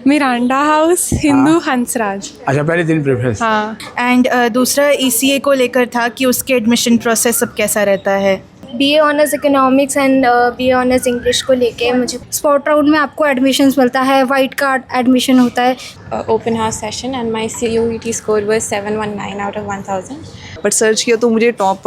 Miranda house, Hindu, Hansraj. अच्छा, पहले दिन प्रेफरेंस। हाँ। एंड दूसरा ECA को लेकर था कि उसके एडमिशन प्रोसेस अब कैसा रहता है। BA honours economics and BA honours English को लेके मुझे स्पॉट राउंड में आपको एडमिशन्स मिलता है, वाइट कार्ड एडमिशन होता है। Open house session and my CUET score was 719 out of 1000। But search किया तो मुझे टॉप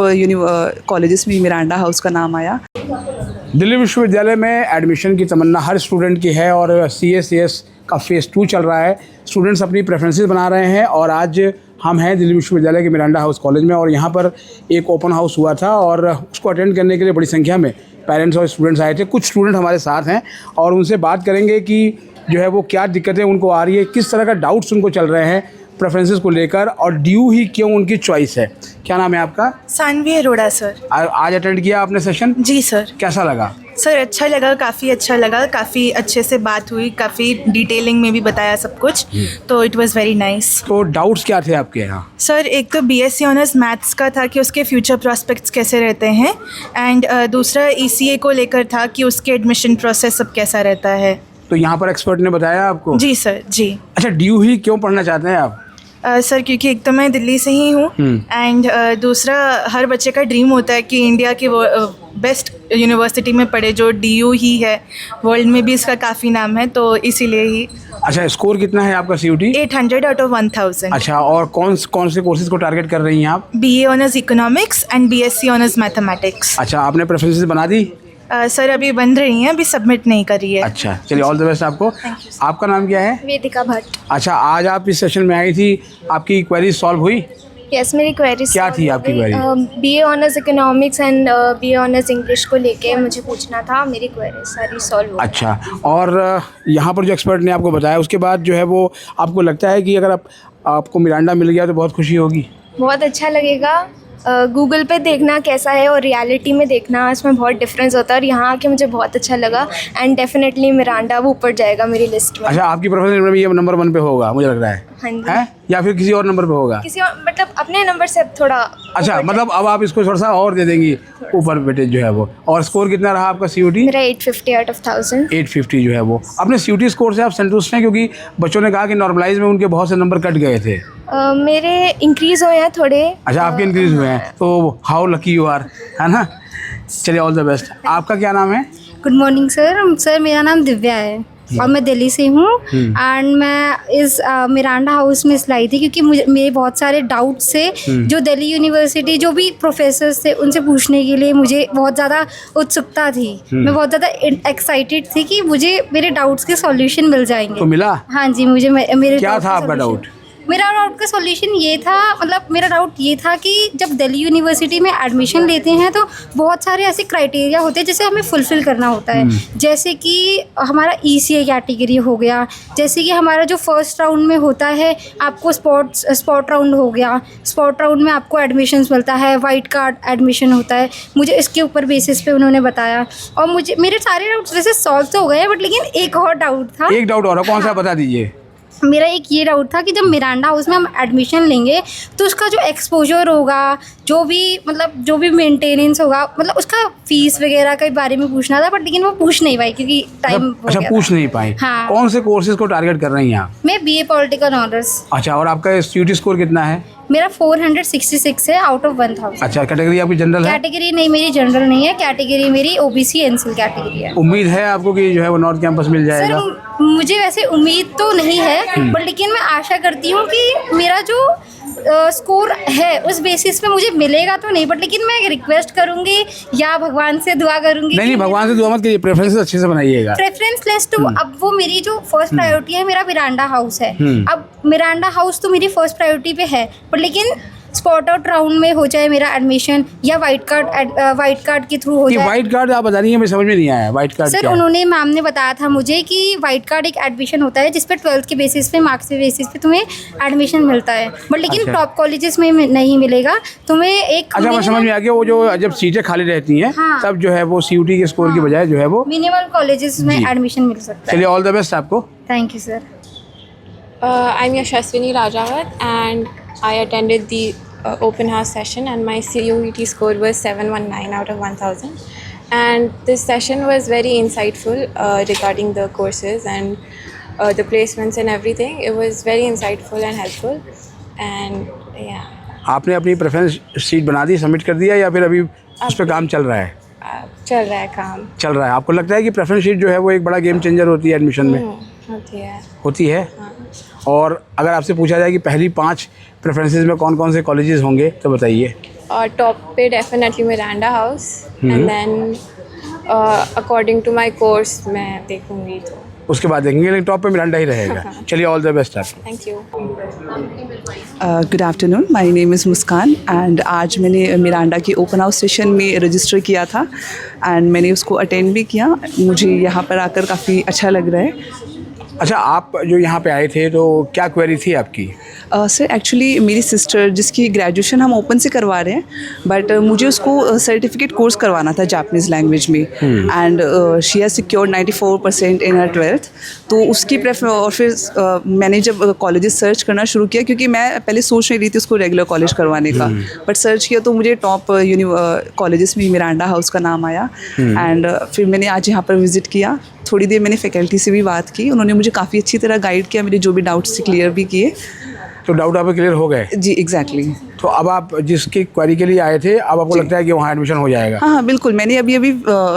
कॉलेजेस में मिरांडा हाउस का नाम आया। दिल्ली विश्वविद्यालय में एडमिशन की तमन्ना हर स्टूडेंट की है और CACS का फेज़ 2 चल रहा है। स्टूडेंट्स अपनी प्रेफरेंसेस बना रहे हैं और आज हम हैं दिल्ली विश्वविद्यालय के मिरांडा हाउस कॉलेज में और यहाँ पर एक ओपन हाउस हुआ था और उसको अटेंड करने के लिए बड़ी संख्या में पेरेंट्स और स्टूडेंट्स आए थे। कुछ स्टूडेंट हमारे साथ हैं और उनसे बात करेंगे कि जो है वो क्या दिक्कतें उनको आ रही है, किस तरह का डाउट्स उनको चल रहे हैं प्रेफरेंसेस को लेकर और DU ही क्यों उनकी चॉइस है। क्या नाम है आपका? सानवी अरोड़ा सर। आज अटेंड किया आपने सेशन? जी सर। कैसा लगा? सर अच्छा लगा, काफ़ी अच्छा लगा, काफ़ी अच्छे से बात हुई, काफ़ी डिटेलिंग में भी बताया सब कुछ, तो इट वाज वेरी नाइस। तो डाउट्स क्या थे आपके यहाँ? सर एक तो BSc ऑनर्स मैथ्स का था कि उसके फ्यूचर प्रॉस्पेक्ट्स कैसे रहते हैं एंड दूसरा ECA को लेकर था कि उसके एडमिशन प्रोसेस अब कैसा रहता है। तो यहाँ पर एक्सपर्ट ने बताया आपको? जी सर जी। अच्छा, DU ही क्यों पढ़ना चाहते हैं आप? सर क्योंकि एक तो मैं दिल्ली से ही हूँ एंड दूसरा हर बच्चे का ड्रीम होता है कि इंडिया की वो बेस्ट यूनिवर्सिटी में पढ़े जो DU ही है। वर्ल्ड में भी इसका काफ़ी नाम है, तो इसीलिए ही। अच्छा, स्कोर कितना है आपका CUT? 800 out of 1000। अच्छा, और कौन से कोर्सेज को टारगेट कर रही हैं आप? BA honours economics and BSc honours mathematics. अच्छा, आपने प्रेफरेंसेस बना दी? सर अभी बन रही हैं, अभी सबमिट नहीं करी है। अच्छा, चलिए ऑल द बेस्ट आपको। आपका नाम क्या है? वेदिका भट्ट। अच्छा, आज आप इस सेशन में आई थी, आपकी क्वेरी सॉल्व हुई? यस, मेरी क्वेरी क्या थी आपकी query? BA honours economics and BA honours English को लेके मुझे पूछना था, मेरी क्वेरी सारी सॉल्व हो गई। अच्छा, और यहाँ पर जो एक्सपर्ट ने आपको बताया उसके बाद जो है वो आपको लगता है कि अगर आपको मिरांडा मिल गया तो बहुत खुशी होगी? बहुत अच्छा लगेगा। गूगल पे देखना कैसा है और रियलिटी में देखना, इसमें बहुत डिफरेंस होता है और यहाँ आके मुझे बहुत अच्छा लगा एंड डेफिनेटली मिरांडा वो ऊपर जाएगा मेरी लिस्ट में। अच्छा, आपकी प्रेफरेंस में ये नंबर 1 पे होगा मुझे लग रहा है? हाँ जी। है या फिर किसी और नंबर पे होगा? किसी और मतलब अपने नंबर से थोड़ा। अच्छा, मतलब अब आप इसको थोड़ा सा और दे देंगी ऊपर वेटेज जो है वो। और स्कोर कितना रहा आपका CUT? मेरा 850 आउट ऑफ 1000। 850 जो है वो। अपने CUT स्कोर से आप संतुष्ट हैं? क्योंकि बच्चों ने कहा कि नॉर्मलाइज में उनके बहुत से नंबर कट गए थे। मेरे इंक्रीज हुए हैं थोड़े। अच्छा, आपके इंक्रीज हुए हैं, तो हाउ लकी यू आर, है ना। चलिए ऑल द बेस्ट। आपका क्या नाम है? Good morning sir. सर मेरा नाम दिव्या है और मैं दिल्ली से हूँ एंड मैं इस मिरांडा हाउस में इसलिए आई थी क्योंकि मुझे मेरे बहुत सारे डाउट्स थे जो दिल्ली यूनिवर्सिटी जो भी प्रोफेसर्स थे उनसे पूछने के लिए मुझे बहुत ज़्यादा उत्सुकता थी। मैं बहुत ज़्यादा एक्साइटेड थी कि मुझे मेरे डाउट्स के सॉल्यूशन मिल जाएंगे। तो मिला? हाँ जी, मुझे मेरे क्या था आपका डाउट? मेरा डाउट का सॉल्यूशन ये था, मतलब मेरा डाउट ये था कि जब दिल्ली यूनिवर्सिटी में एडमिशन लेते हैं तो बहुत सारे ऐसे क्राइटेरिया होते हैं जिसे हमें फुलफ़िल करना होता है। जैसे कि हमारा ECA कैटेगरी हो गया, जैसे कि हमारा जो फर्स्ट राउंड में होता है आपको स्पॉट राउंड हो गया, स्पॉट राउंड में आपको एडमिशन्स मिलता है, वाइट कार्ड एडमिशन होता है। मुझे इसके ऊपर बेसिस पे उन्होंने बताया और मुझे मेरे सारे डाउट्स वैसे सॉल्व तो हो गए बट लेकिन एक और डाउट था। एक डाउट और है, कौन सा बता दीजिए। मेरा एक ये डाउट था कि जब मिरांडा हाउस में हम एडमिशन लेंगे तो उसका जो एक्सपोजर होगा, जो भी मेंटेनेंस होगा, मतलब उसका फीस वगैरह के बारे में पूछना था बट लेकिन वो पूछ नहीं पाई क्योंकि टाइम। अच्छा, पूछ नहीं पाई। हाँ। कौन से कोर्सेज को टारगेट कर रही हैं आप? मैं BA पॉलिटिकल ऑनर्स। अच्छा, और आपका CUT स्कोर कितना है? मेरा 466 है आउट ऑफ 1000। अच्छा, कैटेगरी आपकी जनरल है? कैटेगरी नहीं, मेरी जनरल नहीं है, कैटेगरी मेरी OBC NCL कैटेगरी है। उम्मीद है आपको कि जो है वो नॉर्थ कैंपस मिल जाएगा? सर मुझे वैसे उम्मीद तो नहीं है बट लेकिन मैं आशा करती हूँ कि मेरा जो स्कोर है उस बेसिस पे मुझे मिलेगा तो नहीं बट लेकिन मैं रिक्वेस्ट करूँगी या भगवान से दुआ करूँगी। नहीं, भगवान से दुआ मत कीजिए, प्रेफरेंस अच्छे से बनाइएगा। प्रेफरेंस लिस्ट अब वो मेरी जो फर्स्ट प्रायोरिटी है मेरा मिरांडा हाउस है। अब मिरांडा हाउस तो मेरी फर्स्ट प्रायोरिटी पे है बट लेकिन स्पॉट आउट राउंड में हो जाए मेरा एडमिशन या वाइट कार्ड के थ्रू हो जाए। वाइट कार्ड आप बता रही हैं, मुझे समझ में नहीं आया वाइट कार्ड सर क्या है? उन्होंने मैम ने बताया था मुझे कि वाइट कार्ड एक एडमिशन होता है जिस पे 12th के बेसिस पे, मार्क्स के बेसिस पे तुम्हें एडमिशन मिलता है बट लेकिन टॉप कॉलेजेस में नहीं मिलेगा तुम्हें। एक अच्छा, मैं समझ में आ गया, वो जो जब सीटें खाली रहती हैं तब जो है वो CUT के स्कोर की बजाय जो है वो मिनिमम कॉलेजेस में एडमिशन मिल सकता है। चलिए ऑल द बेस्ट आपको। Thank you sir. I'm Yashaswini Rajawat and I attended the open house session and my CUET score was 719 out of 1000 and this session was very insightful regarding the courses and the placements and everything. It was very insightful and helpful. And yeah, आपने अपनी preference sheet बना दी, submit कर दिया, या फिर अभी उस पर काम चल रहा है? चल रहा है काम। चल रहा है। आपको लगता है कि प्रेफरेंस शीट जो है वो एक बड़ा गेम चेंजर होती है एडमिशन में? होती है। होती है। और अगर आपसे पूछा जाए कि पहली 5 प्रेफरेंसेस में कौन कौन से कॉलेजेस होंगे तो बताइए। और टॉप पे definitely Miranda House, and then according to my course मैं देखूंगी तो उसके बाद देखेंगे, लेकिन टॉप पे मिरांडा ही रहेगा। चलिए, ऑल द बेस्ट आपको। Thank you. Good afternoon, my name is Muskan and आज मैंने मिरांडा के ओपन हाउस सेशन में रजिस्टर किया था एंड मैंने उसको अटेंड भी किया। मुझे यहाँ पर आकर काफ़ी अच्छा लग रहा है। अच्छा, आप जो यहाँ पे आए थे तो क्या क्वेरी थी आपकी? सर एक्चुअली मेरी सिस्टर जिसकी ग्रेजुएशन हम ओपन से करवा रहे हैं, बट मुझे उसको सर्टिफिकेट कोर्स करवाना था जापानीज़ लैंग्वेज में and she has secured 94% in her 12th। तो उसकी और फिर मैंने जब कॉलेजेस सर्च करना शुरू किया, क्योंकि मैं पहले सोच नहीं रही थी उसको रेगुलर कॉलेज करवाने का, बट सर्च किया तो मुझे टॉप कॉलेजेस में मिरांडा हाउस का नाम आया एंड फिर मैंने आज यहाँ पर विज़िट किया। थोड़ी देर मैंने फैकल्टी से भी बात की, उन्होंने मुझे काफ़ी अच्छी तरह गाइड किया, मेरे जो भी डाउट्स थे क्लियर भी किए। तो डाउट आपके क्लियर हो गए? जी एग्जैक्टली। तो अब आप जिसकी क्वेरी के लिए आए थे, अब आपको लगता है कि वहाँ एडमिशन हो जाएगा? हाँ हाँ बिल्कुल, मैंने अभी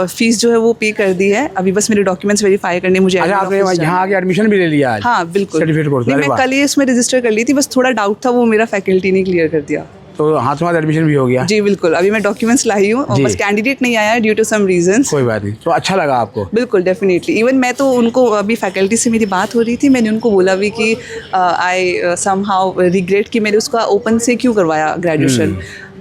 फीस जो है वो पे कर दी है, अभी बस मेरे डॉक्यूमेंट्स वेरीफाई करने मुझे। अच्छा, आपने यहाँ आके एडमिशन भी ले लिया आज? हाँ बिल्कुल, सर्टिफिकेट कोर्स। मैं कल ही इसमें रजिस्टर कर ली थी, बस थोड़ा डाउट था वो मेरा फैकल्टी ने क्लियर कर दिया। तो हाथों हाथ एडमिशन भी हो गया? जी बिल्कुल, अभी मैं डॉक्यूमेंट्स लाई हूँ, बस कैंडिडेट नहीं आया ड्यू टू सम रीजंस। कोई बात नहीं। तो अच्छा लगा आपको? बिल्कुल डेफिनेटली। इवन मैं तो उनको अभी फैकल्टी से मेरी बात हो रही थी, मैंने उनको बोला भी कि आई समहाउ रिग्रेट कि मैंने उसका ओपन से क्यों करवाया ग्रेजुएशन।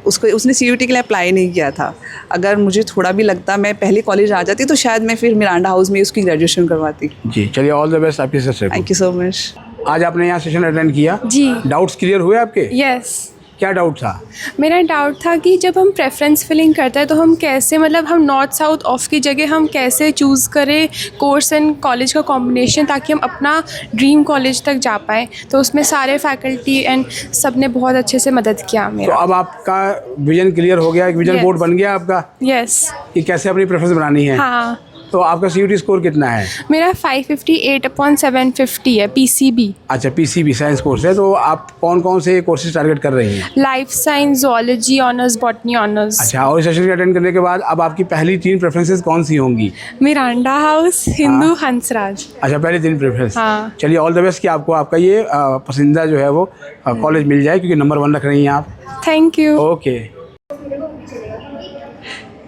उसने CUT के लिए अप्लाई नहीं किया था। अगर मुझे थोड़ा भी लगता मैं पहले कॉलेज आ जाती तो शायद मैं फिर मिरांडा हाउस में उसकी ग्रेजुएशन करवाती। जी चलिए, ऑल द बेस्ट आपकी सिस्टर को। Thank you so much. आज आपने यहाँ सेशन अटेंड किया? जी। डाउट्स क्लियर हुए आपके? यस। क्या डाउट था? मेरा डाउट था कि जब हम प्रेफरेंस फिलिंग करते हैं तो हम कैसे, मतलब हम नॉर्थ साउथ ऑफ की जगह हम कैसे चूज़ करें कोर्स एंड कॉलेज का कॉम्बिनेशन, ताकि हम अपना ड्रीम कॉलेज तक जा पाएँ। तो उसमें सारे फैकल्टी एंड सब ने बहुत अच्छे से मदद किया मेरा। तो अब आपका विजन क्लियर हो गया, एक विजन बोर्ड बन गया आपका? यस। कि कैसे अपनी प्रेफरेंस बनानी है? हाँ। तो आपका CUT स्कोर कितना है? मेरा 558/750 है, PCB। अच्छा, PCB साइंस कोर्स है। तो आप कौन कौन से कोर्सेज टारगेट कर रही हैं? Life science, zoology honours, botany honours. अच्छा, और सेशन अटेंड करने के बाद अब आपकी पहली 3 प्रेफरेंसेस कौन सी होंगी? Miranda house, Hindu, Hansraj. अच्छा, पहले 3 प्रेफरेंस। हाँ। चलिए, ऑल द बेस्ट कि आपको आपका ये पसंदीदा जो है वो कॉलेज मिल जाए, क्योंकि नंबर 1 रख रही हैं आप। Thank you. Okay.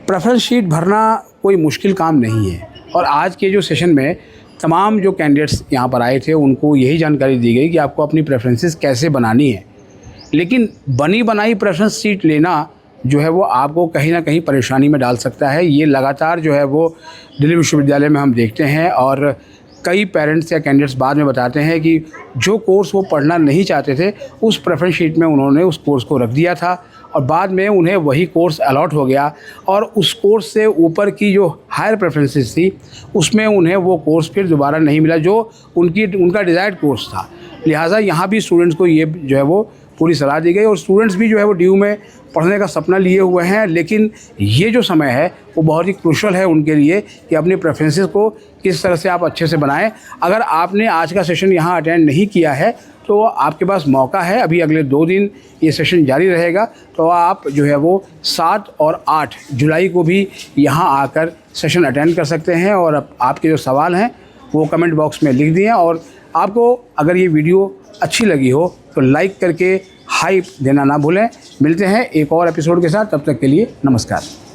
Preference sheet भरना कोई मुश्किल काम नहीं है, और आज के जो सेशन में तमाम जो कैंडिडेट्स यहाँ पर आए थे उनको यही जानकारी दी गई कि आपको अपनी प्रेफरेंसेस कैसे बनानी है। लेकिन बनी बनाई प्रेफरेंस शीट लेना जो है वो आपको कहीं ना कहीं परेशानी में डाल सकता है। ये लगातार जो है वो दिल्ली विश्वविद्यालय में हम देखते हैं, और कई पेरेंट्स या कैंडिडेट्स बाद में बताते हैं कि जो कोर्स वो पढ़ना नहीं चाहते थे उस प्रेफरेंस शीट में उन्होंने उस कोर्स को रख दिया था, और बाद में उन्हें वही कोर्स अलॉट हो गया, और उस कोर्स से ऊपर की जो हायर प्रेफरेंसेस थी उसमें उन्हें वो कोर्स फिर दोबारा नहीं मिला जो उनका डिज़ायर्ड कोर्स था। लिहाजा यहाँ भी स्टूडेंट्स को ये जो है वो पूरी सलाह दी गई, और स्टूडेंट्स भी जो है वो DU में पढ़ने का सपना लिए हुए हैं, लेकिन ये जो समय है वो बहुत ही क्रूशल है उनके लिए कि अपने प्रेफरेंसेस को किस तरह से आप अच्छे से बनाएं। अगर आपने आज का सेशन यहाँ अटेंड नहीं किया है तो आपके पास मौका है, अभी अगले 2 दिन ये सेशन जारी रहेगा, तो आप जो है वो 7 और 8 जुलाई को भी यहाँ आकर सेशन अटेंड कर सकते हैं। और आपके जो सवाल हैं वो कमेंट बॉक्स में लिख दिए, और आपको अगर ये वीडियो अच्छी लगी हो तो लाइक करके हाइप देना ना भूलें। मिलते हैं एक और एपिसोड के साथ, तब तक के लिए नमस्कार।